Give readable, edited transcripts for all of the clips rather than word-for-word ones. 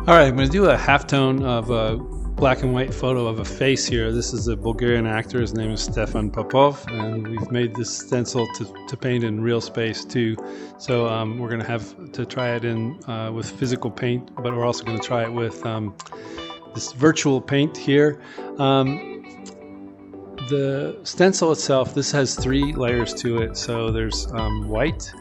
Alright, I'm going to do a halftone of a black and white photo of a face here. This is a Bulgarian actor. His name is Stefan Popov, and we've made this stencil to paint in real space too. So we're going to have to try it in with physical paint, but we're also going to try it with this virtual paint here. The stencil itself, this has 3 layers to it. So there's white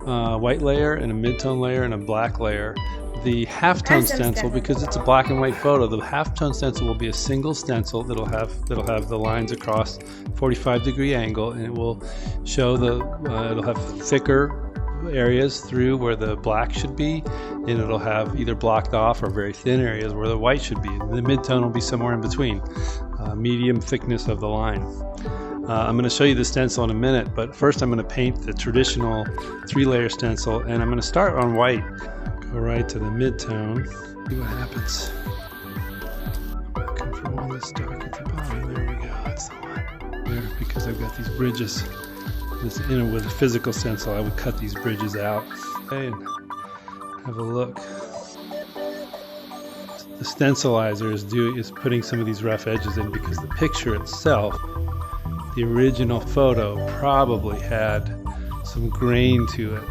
layer and a mid-tone layer and a black layer. The halftone stencil, because it's a black and white photo, the halftone stencil will be a single stencil that'll have the lines across 45-degree angle, and it will show it'll have thicker areas through where the black should be, and it'll have either blocked off or very thin areas where the white should be. And the mid-tone will be somewhere in between, medium thickness of the line. I'm going to show you the stencil in a minute, but first I'm going to paint the traditional 3-layer stencil, and I'm going to start on white. Go right to the mid-tone, see what happens. Looking for one that's dark at the bottom. There we go, that's the one. There, because I've got these bridges. With a physical stencil, I would cut these bridges out. Okay, and have a look. The stencilizer is putting some of these rough edges in because the picture itself, the original photo, probably had some grain to it.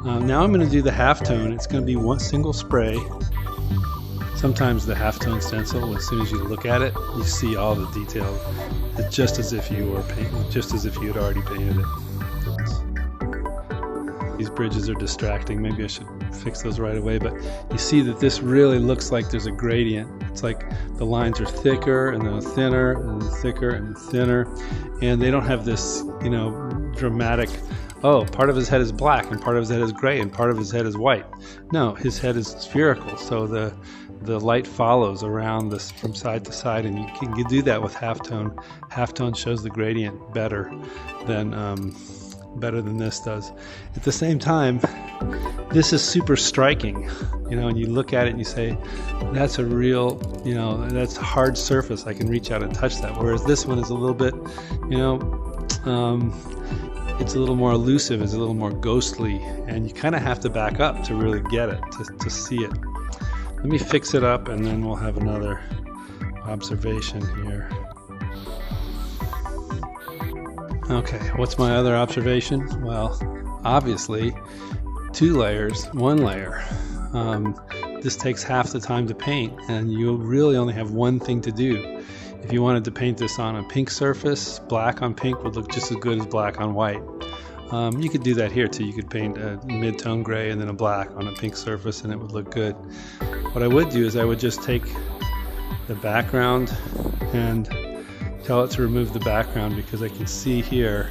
Now I'm going to do the halftone. It's going to be one single spray. Sometimes the halftone stencil, as soon as you look at it, you see all the detail. It's just as if you were painting, just as if you had already painted it. These bridges are distracting. Maybe I should fix those right away. But you see that this really looks like there's a gradient. It's like the lines are thicker and then thinner and thicker and thinner, and they don't have this, dramatic. Oh, part of his head is black and part of his head is gray and part of his head is white. No, his head is spherical, so the light follows around this from side to side, and you can do that with halftone. Halftone shows the gradient better than this does. At the same time, this is super striking, and you look at it and you say, that's a real, that's a hard surface. I can reach out and touch that. Whereas this one is a little bit, it's a little more elusive, it's a little more ghostly, and you kind of have to back up to really get it, to see it. Let me fix it up and then we'll have another observation here. Okay, what's my other observation? Well, obviously, 2 layers, 1 layer. This takes half the time to paint, and you really only have one thing to do. If you wanted to paint this on a pink surface, black on pink would look just as good as black on white. You could do that here too. You could paint a mid-tone gray and then a black on a pink surface and it would look good. What I would do is I would just take the background and tell it to remove the background, because I can see here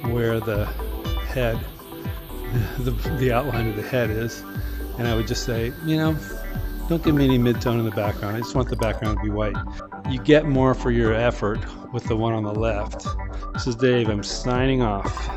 where the head, the outline of the head is, and I would just say, don't give me any mid-tone in the background. I just want the background to be white. You get more for your effort with the one on the left. This is Dave. I'm signing off.